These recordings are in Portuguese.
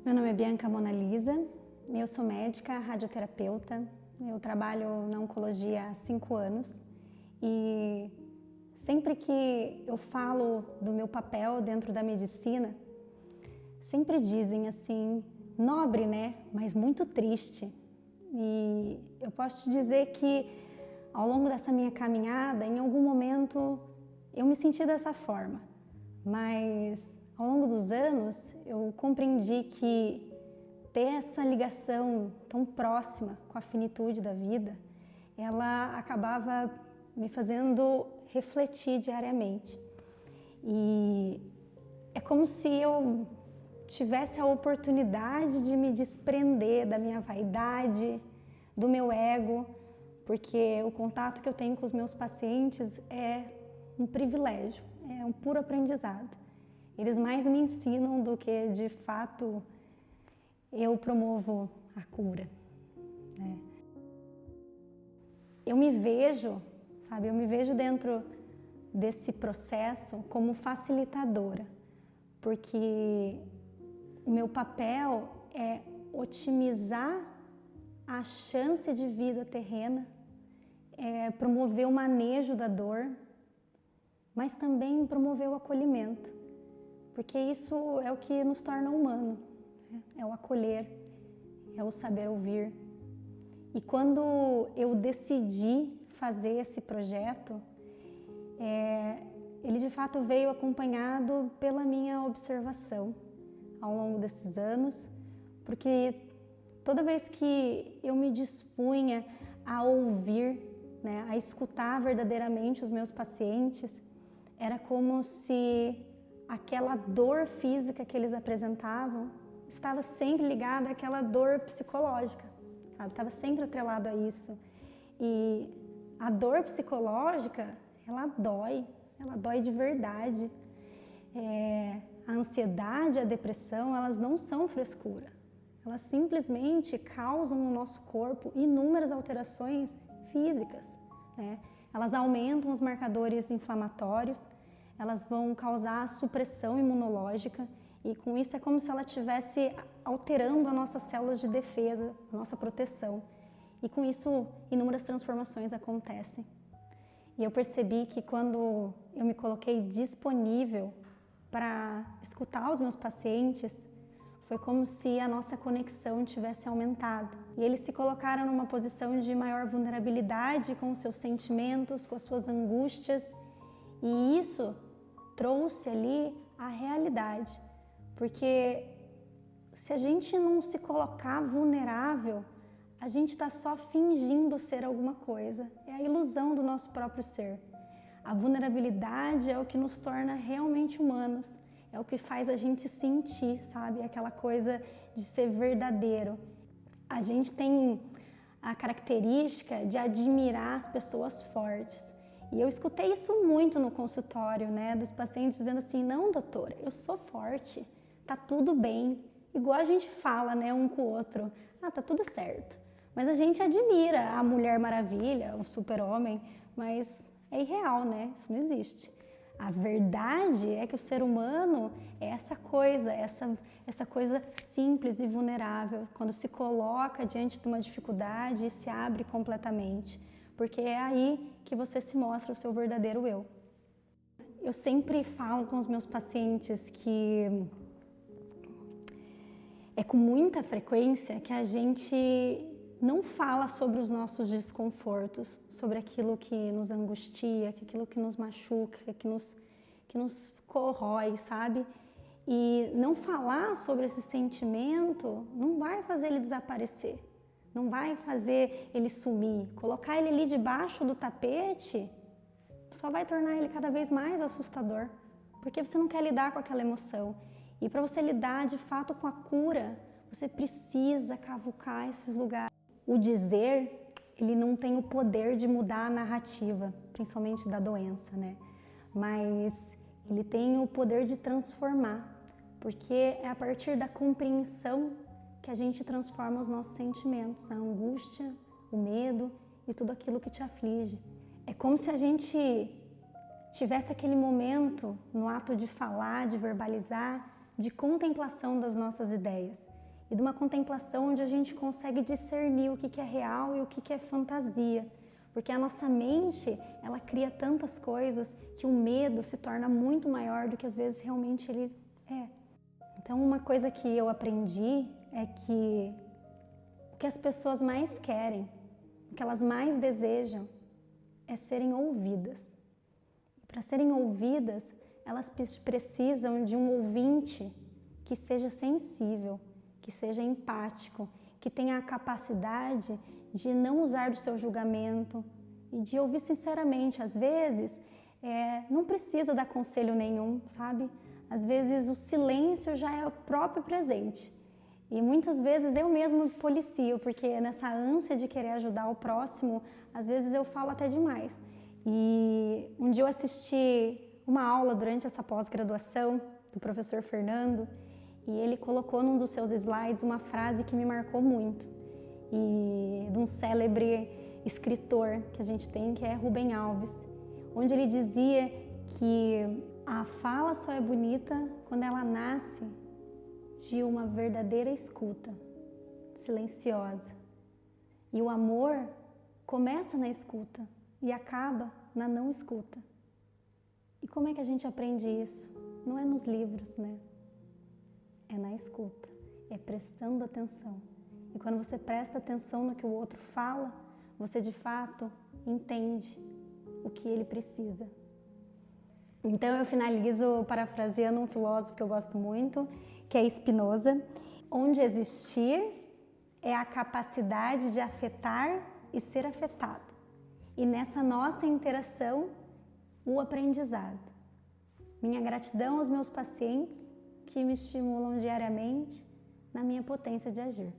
Meu nome é Bianca Mona Lisa, eu sou médica, radioterapeuta, eu trabalho na oncologia há 5 anos e sempre que eu falo do meu papel dentro da medicina, sempre dizem assim, nobre, né, mas muito triste. E eu posso te dizer que ao longo dessa minha caminhada, em algum momento eu me senti dessa forma, mas ao longo dos anos eu compreendi que ter essa ligação tão próxima com a finitude da vida, ela acabava me fazendo refletir diariamente. E é como se eu tivesse a oportunidade de me desprender da minha vaidade, do meu ego, porque o contato que eu tenho com os meus pacientes é um privilégio, é um puro aprendizado. Eles mais me ensinam do que, de fato, eu promovo a cura, né? Eu me vejo, sabe, eu me vejo dentro desse processo como facilitadora, porque o meu papel é otimizar a chance de vida terrena, é promover o manejo da dor, mas também promover o acolhimento, porque isso é o que nos torna humano, né? É o acolher, é o saber ouvir. E quando eu decidi fazer esse projeto, ele de fato veio acompanhado pela minha observação ao longo desses anos, porque toda vez que eu me dispunha a ouvir, né, a escutar verdadeiramente os meus pacientes, era como se aquela dor física que eles apresentavam estava sempre ligada àquela dor psicológica, sabe? Estava sempre atrelado a isso. E a dor psicológica, ela dói de verdade. A ansiedade, a depressão, elas não são frescura. Elas simplesmente causam no nosso corpo inúmeras alterações físicas, né? Elas aumentam os marcadores inflamatórios, elas vão causar supressão imunológica e com isso é como se ela estivesse alterando as nossas células de defesa, a nossa proteção. E com isso inúmeras transformações acontecem. E eu percebi que quando eu me coloquei disponível para escutar os meus pacientes, foi como se a nossa conexão tivesse aumentado. E eles se colocaram numa posição de maior vulnerabilidade com os seus sentimentos, com as suas angústias. E isso trouxe ali a realidade. Porque se a gente não se colocar vulnerável, a gente está só fingindo ser alguma coisa. É a ilusão do nosso próprio ser. A vulnerabilidade é o que nos torna realmente humanos. É o que faz a gente sentir, sabe? Aquela coisa de ser verdadeiro. A gente tem a característica de admirar as pessoas fortes. E eu escutei isso muito no consultório, né? Dos pacientes dizendo assim, não, doutora, eu sou forte, tá tudo bem. Igual a gente fala, né, um com o outro, tá tudo certo. Mas a gente admira a Mulher Maravilha, o super-homem, mas é irreal, né? Isso não existe. A verdade é que o ser humano é essa coisa simples e vulnerável, quando se coloca diante de uma dificuldade e se abre completamente, porque é aí que você se mostra o seu verdadeiro eu. Eu sempre falo com os meus pacientes que é com muita frequência que a gente não fala sobre os nossos desconfortos, sobre aquilo que nos angustia, aquilo que nos machuca, que nos corrói, sabe? E não falar sobre esse sentimento não vai fazer ele desaparecer, não vai fazer ele sumir. Colocar ele ali debaixo do tapete só vai tornar ele cada vez mais assustador, porque você não quer lidar com aquela emoção. E para você lidar de fato com a cura, você precisa cavucar esses lugares. O dizer, ele não tem o poder de mudar a narrativa, principalmente da doença, né? Mas ele tem o poder de transformar, porque é a partir da compreensão que a gente transforma os nossos sentimentos, a angústia, o medo e tudo aquilo que te aflige. É como se a gente tivesse aquele momento no ato de falar, de verbalizar, de contemplação das nossas ideias. e de uma contemplação onde a gente consegue discernir o que é real e o que é fantasia. Porque a nossa mente, ela cria tantas coisas que o medo se torna muito maior do que às vezes realmente ele é. Então uma coisa que eu aprendi é que o que as pessoas mais querem, o que elas mais desejam é serem ouvidas. Para serem ouvidas, elas precisam de um ouvinte que seja sensível, que seja empático, que tenha a capacidade de não usar do seu julgamento e de ouvir sinceramente. Às vezes, não precisa dar conselho nenhum, sabe? Às vezes o silêncio já é o próprio presente. E muitas vezes eu mesma policio, porque nessa ânsia de querer ajudar o próximo, às vezes eu falo até demais. E um dia eu assisti uma aula durante essa pós-graduação do professor Fernando, e ele colocou num dos seus slides uma frase que me marcou muito, e de um célebre escritor que a gente tem, que é Rubem Alves, onde ele dizia que a fala só é bonita quando ela nasce de uma verdadeira escuta, silenciosa. E o amor começa na escuta e acaba na não escuta. E como é que a gente aprende isso? Não é nos livros, né? É na escuta, é prestando atenção. E quando você presta atenção no que o outro fala, você de fato entende o que ele precisa. Então eu finalizo parafraseando um filósofo que eu gosto muito, que é Spinoza, onde existir é a capacidade de afetar e ser afetado. E nessa nossa interação, o aprendizado. Minha gratidão aos meus pacientes que me estimulam diariamente na minha potência de agir.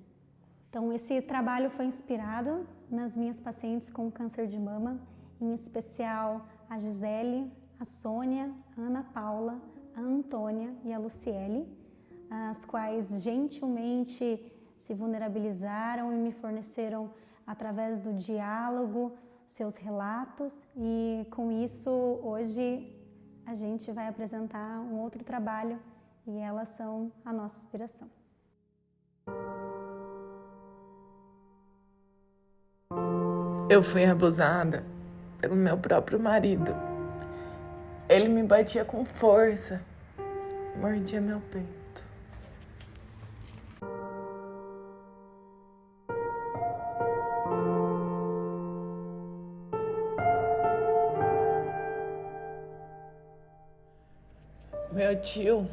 Então esse trabalho foi inspirado nas minhas pacientes com câncer de mama, em especial a Gisele, a Sônia, a Ana Paula, a Antônia e a Luciele, as quais gentilmente se vulnerabilizaram e me forneceram, através do diálogo, seus relatos, e com isso hoje a gente vai apresentar um outro trabalho e elas são a nossa inspiração. Eu fui abusada pelo meu próprio marido. Ele me batia com força, mordia meu peito. Meu tio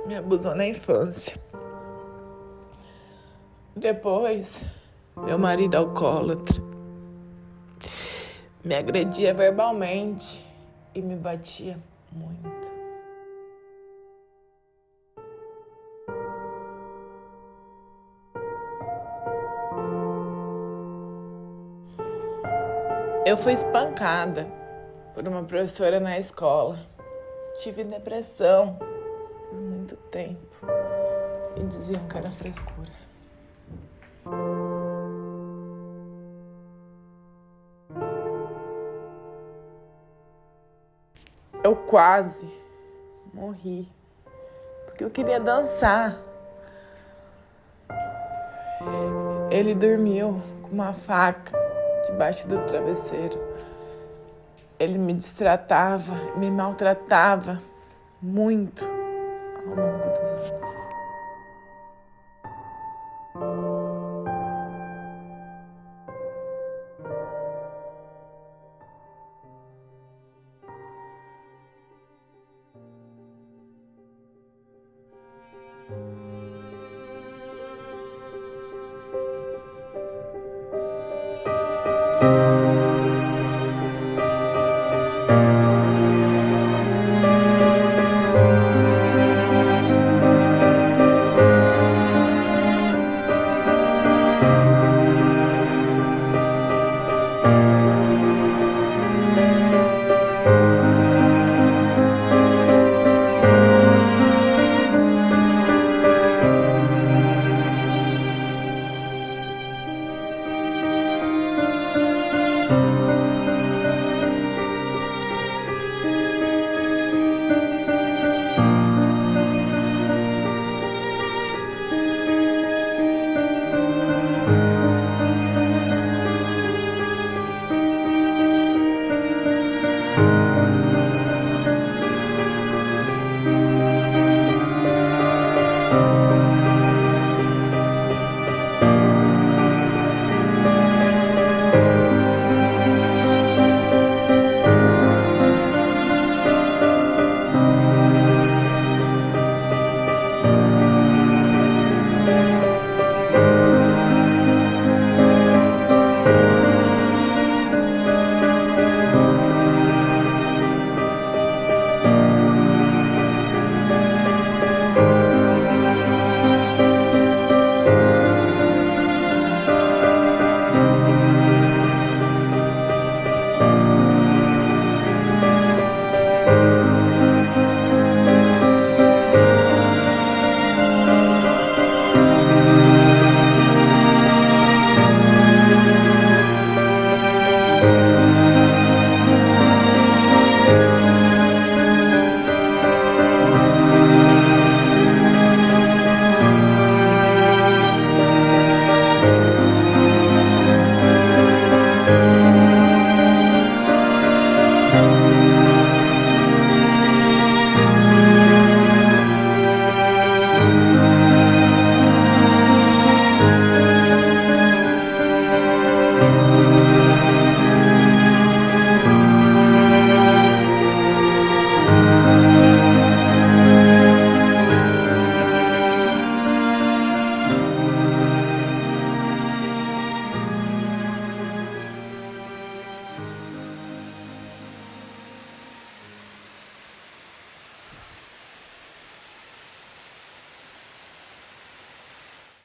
me abusou na infância. Depois, meu marido alcoólatra me agredia verbalmente e me batia muito. Eu fui espancada por uma professora na escola. Tive depressão por muito tempo e diziam que era frescura. Eu quase morri porque eu queria dançar. Ele dormiu com uma faca debaixo do travesseiro. Ele me destratava, me maltratava muito ao longo dos anos.